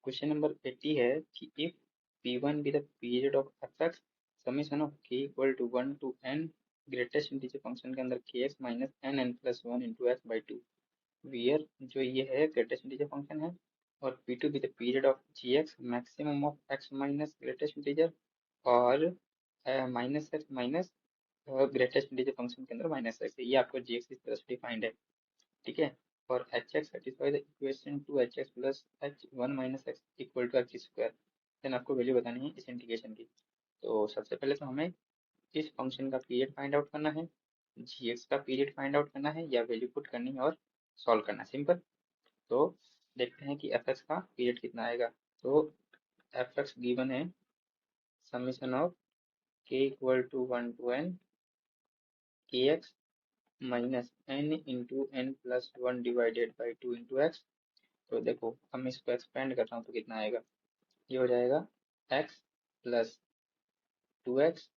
Question number 80 है कि if p1 be the period of fx summation of k equal to 1 to n greatest integer function के अंदर kx minus n N plus one into x by two where जो ये है greatest integer function है और p2 be the period of gx maximum of x minus greatest integer और minus X minus greatest integer function के अंदर minus x ये आपको gx इस तरह से डिफाइंड है। ठीक है। और h x satisfy the equation two h x plus h one minus x equal to x square. Then आपको वैल्यू बतानी है इस इंटीग्रेशन की। तो सबसे पहले तो हमें इस फंक्शन का पीरियड फाइंड आउट करना है, जी एक्स का पीरियड फाइंड आउट करना है या वैल्यू पुट करनी है और सॉल्व करना है, सिंपल। तो देखते हैं कि एफ एक्स का पीरियड कितना आएगा। तो एफ एक्स गिवन है summation of K equal to one to N K X minus N into N plus one divided by two into X. तो देखो हम इसको एक्सपेंड कर रहा हूँ तो कितना आएगा, ये हो जाएगा x plus two x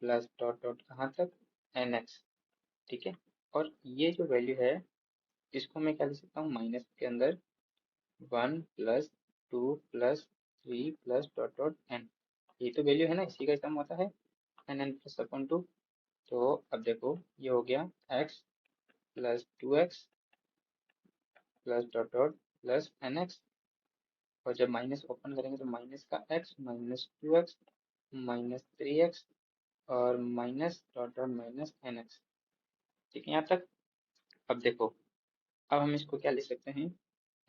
plus dot dot कहाँ तक एन एक्स। ठीक है। और ये जो वैल्यू है इसको मैं क्या लिख सकता हूँ, माइनस के अंदर one plus two plus three plus dot dot n, ये तो वैल्यू है ना, इसी का सम होता है N N plus upon two. तो अब देखो ये हो गया x plus two x plus dot dot plus N X. और जब माइनस ओपन करेंगे तो माइनस का x minus two x minus three X और minus dot dot minus N x. ठीक है यहाँ तक। अब देखो अब हम इसको क्या लिख सकते हैं,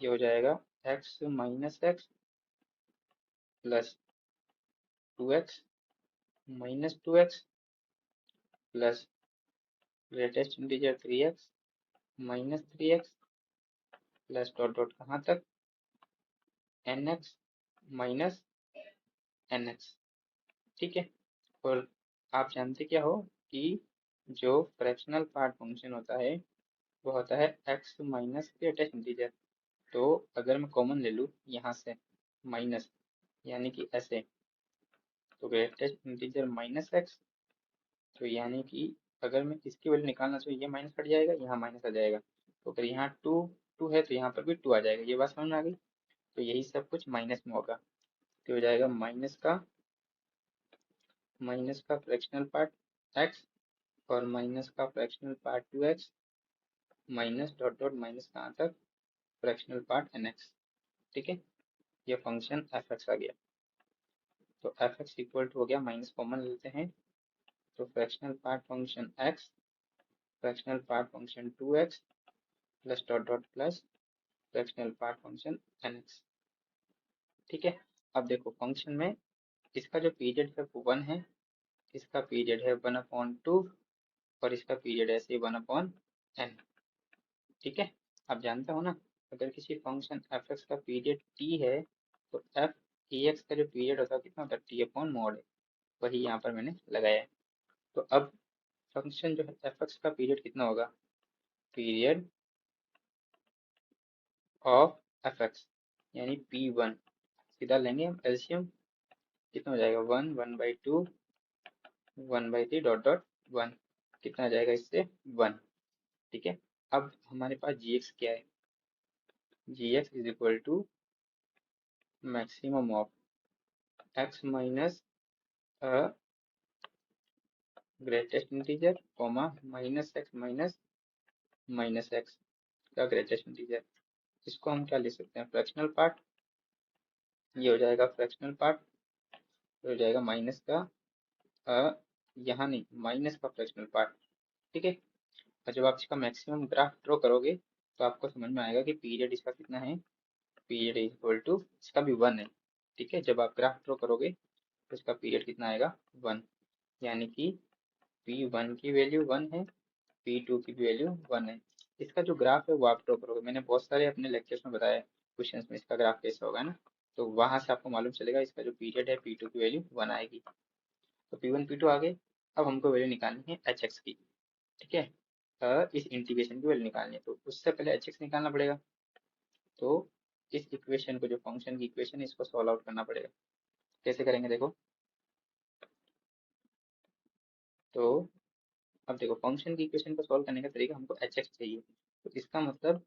ये हो जाएगा x minus x plus two x minus two x plus greatest integer three x minus three x plus dot dot कहाँ तक n x minus N x. ठीक है। और आप जानते क्या हो कि जो फ्रैक्शनल पार्ट फंक्शन होता है वो होता है x माइनस ग्रेटेस्ट इंटीजर। तो अगर मैं कॉमन ले लूँ यहाँ से माइनस, यानी कि ऐसे, तो ग्रेटेस्ट इंटीजर माइनस एक्स, तो यानी कि अगर मैं इसकी वैल्यू निकालना चाहिए, ये माइनस कट जाएगा, यहाँ माइनस आ जाएगा, तो अगर यहाँ टू टू है तो यहाँ पर भी टू आ जाएगा। ये बात समझ में आ गई। तो यही सब कुछ माइनस में होगा, तो हो जाएगा माइनस का फ्रैक्शनल पार्ट एक्स और माइनस का fractional part two x minus dot dot minus कहाँ तक फ्रैक्शनल पार्ट एन एक्स। ठीक है। ये फंक्शन एफ एक्स आ गया। तो एफ एक्स इक्वल टू हो गया, माइनस कॉमन लेते हैं तो fractional part function x fractional part function two x plus dot dot plus fractional part function n x. ठीक है। अब देखो फंक्शन में इसका जो पीरियड है वो वन है, इसका पीरियड है वन अपॉन टू और इसका पीरियड ऐसे वन अपॉन एन। ठीक है। आप जानते हो ना, अगर किसी फंक्शन एफ एक्स का पीरियड टी है तो एफ ई एक्स का जो पीरियड होता है कितना होता है, टी अपॉन मॉड है, वही यहाँ पर मैंने लगाया है। तो अब फंक्शन जो है एफ एक्स का पीरियड कितना होगा, पीरियड ऑफ एफ एक्स यानी पी वन, सीधा लेंगे हम एलसीएम, कितना हो जाएगा one one by two one by three dot dot one, कितना आ जाएगा इससे वन। ठीक है। अब हमारे पास जी एक्स क्या है, G X is equal to maximum of X minus greatest integer comma minus X minus minus x का ग्रेटेस्ट इंटीजर। इसको हम क्या ले सकते हैं, फ्रैक्शनल पार्ट, ये हो जाएगा फ्रैक्शनल पार्ट, हो जाएगा माइनस का यहाँ नहीं माइनस का फ्रैक्शनल पार्ट। ठीक है। और जब आप इसका मैक्सिमम ग्राफ ड्रॉ करोगे तो आपको समझ में आएगा कि पीरियड इसका कितना है, पीरियड इज इक्वल टू इसका भी वन है। ठीक है। जब आप ग्राफ ड्रॉ करोगे तो इसका पीरियड कितना आएगा वन, यानी कि पी वन की वैल्यू वन है, पी टू की वैल्यू वन है। इसका जो ग्राफ है वो आप ड्रॉ करोगे, मैंने बहुत सारे अपने लेक्चर्स में बताया क्वेश्चंस में इसका ग्राफ कैसा होगा ना, तो वहां से आपको मालूम चलेगा इसका जो पीरियड है पी टू की वैल्यू वन आएगी। तो पी वन पी टू आ गए। अब हमको वैल्यू निकालनी है एच एक्स की। ठीक है। इस इंटीग्रेशन की वैल्यू निकालनी है तो उससे पहले एच एक्स निकालना पड़ेगा। तो इस इक्वेशन को, जो फंक्शन की इक्वेशन है, इसको सॉल्व आउट करना पड़ेगा। कैसे करेंगे देखो। तो अब देखो फंक्शन की इक्वेशन को सॉल्व करने का तरीका, हमको एच एक्स चाहिए, तो इसका मतलब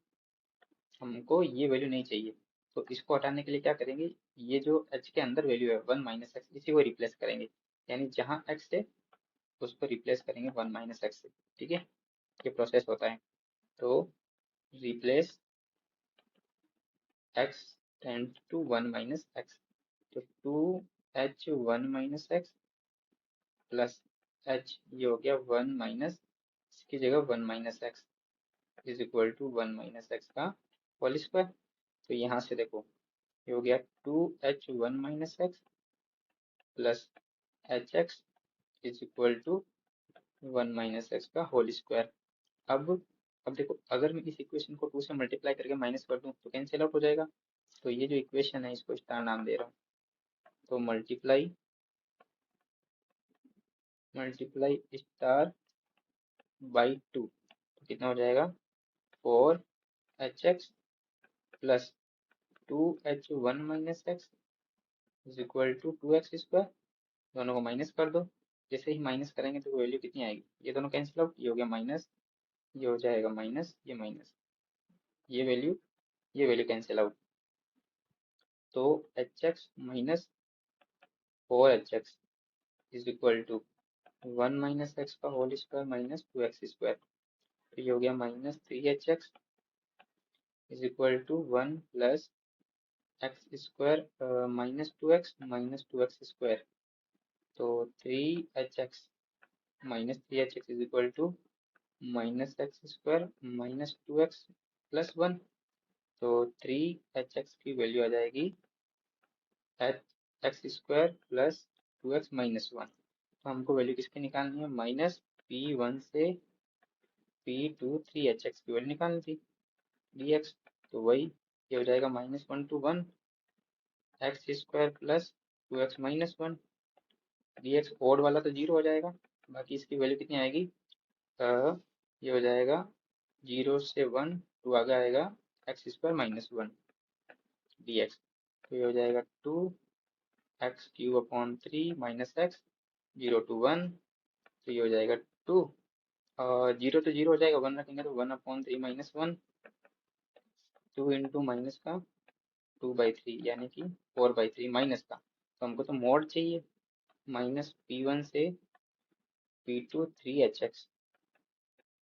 हमको ये वैल्यू नहीं चाहिए, तो इसको हटाने के लिए क्या करेंगे, ये जो h के अंदर वैल्यू है 1 माइनस एक्स, इसी को रिप्लेस करेंगे, यानी जहाँ x है उसको रिप्लेस करेंगे 1 माइनस एक्स से। ठीक है, ये प्रोसेस होता है। तो replace x tend to 1 minus x, तो 2h 1 minus x plus h, ये हो गया 1 माइनस, इसकी जगह 1 minus x is equal to 1 minus x का होल स्क्वायर। तो यहाँ से देखो, ये हो गया 2h 1 minus x plus h x is equal to 1 minus x का होल स्क्वायर। अब देखो, अगर मैं इस इक्वेशन को 2 से मल्टीप्लाई करके माइनस कर दूं तो कैंसिल आउट हो जाएगा। तो ये जो इक्वेशन है इसको स्टार नाम दे रहा हूँ। तो मल्टीप्लाई मल्टीप्लाई स्टार बाई 2, तो कितना हो जाएगा 4h plus 2h 1 minus x is equal to 2x square. दोनों को माइनस कर दो, जैसे ही माइनस करेंगे तो वैल्यू कितनी आएगी, ये दोनों कैंसिल आउट, ये हो गया माइनस, ये हो जाएगा माइनस, ये माइनस, ये वैल्यू कैंसिल आउट। तो H X minus 4h is equal to 1 minus x का whole square minus 2x square. तो ये हो गया minus 3h is equal to 1 plus X square minus two x square. तो 3h minus 3h is equal to minus X square minus 2x plus 1। तो 3h की value आ जाएगी H X square plus 2x minus 1। तो हमको value किसकी निकालनी है, माइनस p1 से p2 3h की वैल्यू निकालनी थी dx। तो वही, ये हो जाएगा -1 to 1 x square plus 2x minus 1 dx। Odd वाला तो जीरो हो जाएगा, बाकी इसकी वैल्यू कितनी आएगी, ये हो जाएगा 0 से 1, टू आगे आएगा एक्स स्क्वायर माइनस 1 dx। तो ये हो जाएगा 2x³ upon 3 minus x 0 to 1। तो ये हो जाएगा 2, 0 to 0 हो जाएगा, 1 रखेंगे तो 1/3 माइनस 1, 2 इंटू माइनस का 2/3 यानी कि 4/3 माइनस का। तो हमको तो मोड चाहिए, माइनस p1 से p2 3h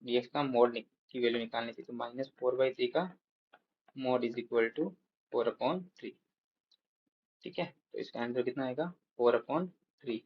dx का मोड की वैल्यू निकालनी थी। तो -4/3 का मोड इज इक्वल टू 4/3। ठीक है, तो इसका आंसर कितना आएगा 4/3।